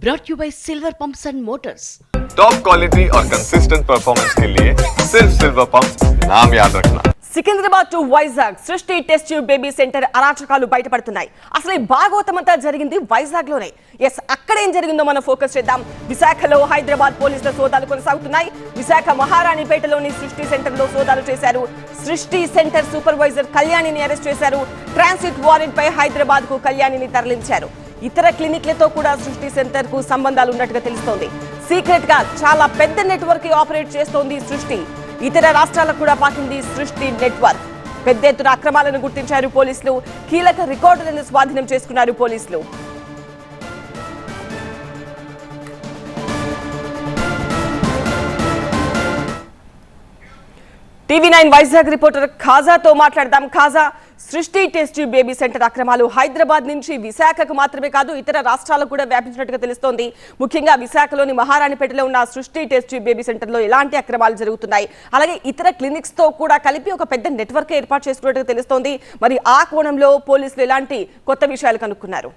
brought you by Silver Pumps and Motors. Top quality और consistent performance के लिए सिर्फ सिल्वर पंप्स नाम याद रखना. సికింద్రాబాద్ టు వైజాగ్ సృష్టి టెస్ట్ ట్యూబ్ బేబీ సెంటర్ అరాచకాలు బయటపడుతున్నాయి. అసలు ఈ భాగవతమంతా జరిగింది వైజాగ్ లోనే. అక్కడ ఏం జరిగిందో మనం ఫోకస్ చేద్దాం. విశాఖలో హైదరాబాద్ పోలీసుల సోదాలు కొనసాగుతున్నాయి. విశాఖ మహారాణిపేటలోని సృష్టి సెంటర్ లో సోదాలు చేశారు. సృష్టి సెంటర్ సూపర్వైజర్ కళ్యాణిని అరెస్ట్ చేశారు. ట్రాన్సిట్ వారెంట్ పై హైదరాబాద్ కు కళ్యాణిని తరలించారు. ఇతర క్లినిక్లతో కూడా సృష్టి సెంటర్ కు సంబంధాలు ఉన్నట్టుగా తెలుస్తోంది. సీక్రెట్ గా చాలా పెద్ద నెట్వర్క్ ఆపరేట్ చేస్తోంది సృష్టి. ఇతర రాష్ట్రాలకు కూడా పాకింది సృష్టి నెట్వర్క్. పెద్ద ఎత్తున అక్రమాలను గుర్తించారు పోలీసులు. కీలక రికార్డులను స్వాధీనం చేసుకున్నారు పోలీసులు. టీవీ9 వైజాగ్ రిపోర్టర్ ఖాజాతో మాట్లాడదాం. ఖాజా, సృష్టి టెస్ట్ ట్యూబ్ బేబీ సెంటర్ అక్రమాలు హైదరాబాద్ నుంచి విశాఖకు మాత్రమే కాదు ఇతర రాష్ట్రాలకు కూడా వ్యాపించినట్టుగా తెలుస్తోంది. ముఖ్యంగా విశాఖలోని మహారాణిపేటలో ఉన్న సృష్టి టెస్ట్ ట్యూబ్ బేబీ సెంటర్ లో ఎలాంటి అక్రమాలు జరుగుతున్నాయి, అలాగే ఇతర క్లినిక్స్ తో కూడా కలిపి ఒక పెద్ద నెట్వర్క్ ఏర్పాటు చేసుకున్నట్టుగా తెలుస్తోంది. మరి ఆ కోణంలో పోలీసులు ఎలాంటి కొత్త విషయాలు కనుక్కున్నారు?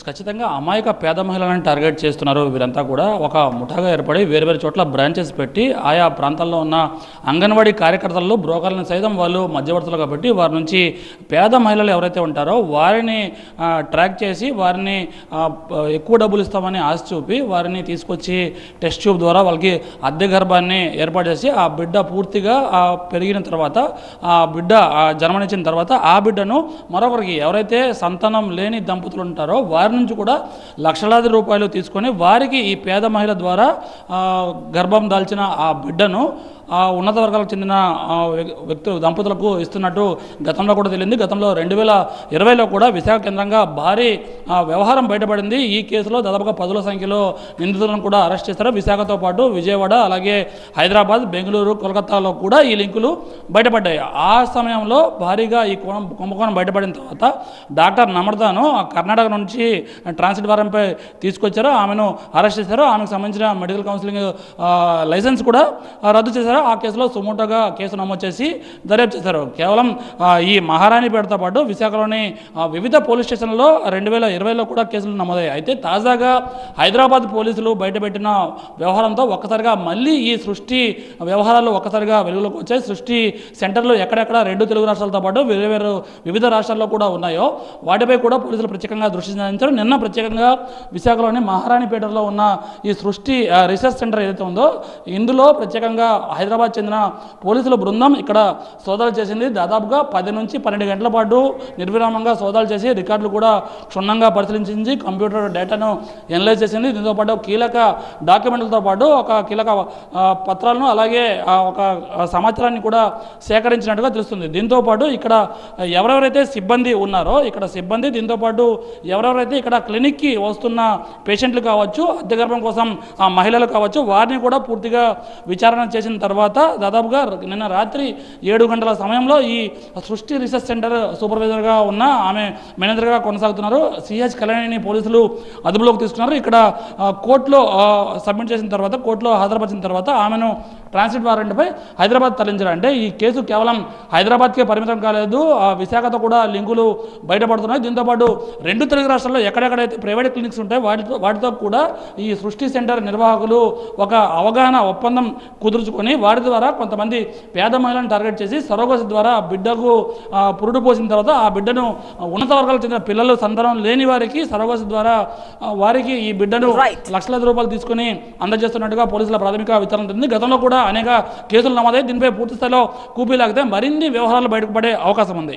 ఖచ్చితంగా అమాయక పేద మహిళలను టార్గెట్ చేస్తున్నారు. వీరంతా కూడా ఒక ముఠాగా ఏర్పడి వేరు వేరు చోట్ల బ్రాంచెస్ పెట్టి ఆయా ప్రాంతాల్లో ఉన్న అంగన్వాడీ కార్యకర్తలు బ్రోకర్లను సైతం వాళ్ళు మధ్యవర్తులు కాబట్టి వారి నుంచి పేద మహిళలు ఎవరైతే ఉంటారో వారిని ట్రాక్ చేసి వారిని ఎక్కువ డబ్బులు ఇస్తామని ఆశ చూపి వారిని తీసుకొచ్చి టెస్ట్ ట్యూబ్ ద్వారా వాళ్ళకి అద్దె గర్భాన్ని ఏర్పాటు చేసి ఆ బిడ్డ పూర్తిగా పెరిగిన తర్వాత ఆ బిడ్డ జన్మనిచ్చిన తర్వాత ఆ బిడ్డను మరొకరికి ఎవరైతే సంతానం లేని దంపతులు ఉంటారో వారి నుంచి కూడా లక్షలాది రూపాయలు తీసుకొని వారికి ఈ పేద మహిళ ద్వారా గర్భం దాల్చిన ఆ బిడ్డను ఉన్నత వర్గాలకు చెందిన వ్యక్తులు దంపతులకు ఇస్తున్నట్టు గతంలో కూడా తెలియంది. గతంలో 2020లో కూడా విశాఖ కేంద్రంగా భారీ వ్యవహారం బయటపడింది. ఈ కేసులో దాదాపుగా 10ల సంఖ్యలో నిందితులను కూడా అరెస్ట్ చేశారు. విశాఖతో పాటు విజయవాడ, అలాగే హైదరాబాద్, బెంగళూరు, కోల్కతాలో కూడా ఈ లింకులు బయటపడ్డాయి. ఆ సమయంలో భారీగా ఈ కుంభకోణం బయటపడిన తర్వాత డాక్టర్ నమ్రతను కర్ణాటక నుంచి ట్రాన్సిట్ వారెంట్పై తీసుకొచ్చారు. ఆమెను అరెస్ట్ చేశారు. ఆమెకు సంబంధించిన మెడికల్ కౌన్సిలింగ్ లైసెన్స్ కూడా రద్దు చేశారు. ఆ కేసులో సుమోటోగా కేసు నమోదు చేసి దర్యాప్తు చేశారు. కేవలం ఈ మహారాణిపేటతో పాటు విశాఖలోని వివిధ పోలీస్ స్టేషన్లలో 2020లో కూడా కేసులు నమోదయ్యాయి. అయితే తాజాగా హైదరాబాద్ పోలీసులు బయటపెట్టిన వ్యవహారంతో ఒక్కసారిగా మళ్ళీ ఈ సృష్టి వ్యవహారాలు ఒక్కసారిగా వెలుగులోకి వచ్చాయి. సృష్టి సెంటర్లు ఎక్కడెక్కడ 2 తెలుగు రాష్ట్రాలతో పాటు వేరు వివిధ రాష్ట్రాల్లో కూడా ఉన్నాయో వాటిపై కూడా పోలీసులు ప్రత్యేకంగా దృష్టి సారించారు. నిన్న ప్రత్యేకంగా విశాఖలోని మహారాణిపేటలో ఉన్న ఈ సృష్టి రీసెర్చ్ సెంటర్ ఏదైతే ఉందో ఇందులో ప్రత్యేకంగా హైదరాబాద్ చెందిన పోలీసుల బృందం ఇక్కడ సోదాలు చేసింది. దాదాపుగా 10 నుంచి 12 గంటల పాటు నిర్విరామంగా సోదాలు చేసి రికార్డులు కూడా క్షుణ్ణంగా పరిశీలించింది. కంప్యూటర్ డేటాను ఎనలైజ్ చేసింది. దీంతో పాటు కీలక డాక్యుమెంట్లతో పాటు ఒక కీలక పత్రాలను అలాగే ఒక సమాచారాన్ని కూడా సేకరించినట్టుగా తెలుస్తుంది. దీంతో పాటు ఇక్కడ ఎవరెవరైతే సిబ్బంది ఉన్నారో ఇక్కడ సిబ్బంది, దీంతో పాటు ఎవరెవరైతే ఇక్కడ క్లినిక్కి వస్తున్న పేషెంట్లు కావచ్చు, అద్దె గర్భం కోసం ఆ మహిళలు కావచ్చు, వారిని కూడా పూర్తిగా విచారణ చేసిన తర్వాత దాదాపుగా నిన్న రాత్రి 7 గంటల సమయంలో ఈ సృష్టి రీసెర్చ్ సెంటర్ సూపర్వైజర్గా ఉన్న ఆమె మేనేజర్గా కొనసాగుతున్నారు సిహెచ్ కళ్యాణిని పోలీసులు అదుపులోకి తీసుకున్నారు. ఇక్కడ కోర్టులో సబ్మిట్ చేసిన తర్వాత, కోర్టులో హాజరుపరిచిన తర్వాత ఆమెను ట్రాన్సిట్ వారెంట్పై హైదరాబాద్ తరలించారు. అంటే ఈ కేసు కేవలం హైదరాబాద్కే పరిమితం కాలేదు, విశాఖతో కూడా లింకులు బయటపడుతున్నాయి. దీంతోపాటు 2 తెలుగు రాష్ట్రాల్లో ఎక్కడెక్కడైతే ప్రైవేట్ క్లినిక్స్ ఉంటాయో వాటితో కూడా ఈ సృష్టి సెంటర్ నిర్వాహకులు ఒక అవగాహన ఒప్పందం కుదుర్చుకొని వారి ద్వారా కొంతమంది పేద మహిళలను టార్గెట్ చేసి సరోగసి ద్వారా బిడ్డకు పురుడు పోసిన తర్వాత ఆ బిడ్డను ఉన్నత వర్గాలకు చెందిన పిల్లలు సంతానం లేని వారికి సరోగసి ద్వారా వారికి ఈ బిడ్డను లక్షలాది రూపాయలు తీసుకుని అందజేస్తున్నట్టుగా పోలీసుల ప్రాథమిక విచారణ ఉంటుంది. గతంలో కూడా అనేక కేసులు నమోదై దీనిపై పూర్తి స్థాయిలో కూపీ లాగితే మరిన్ని వ్యవహారాలు బయటపడే అవకాశం ఉంది.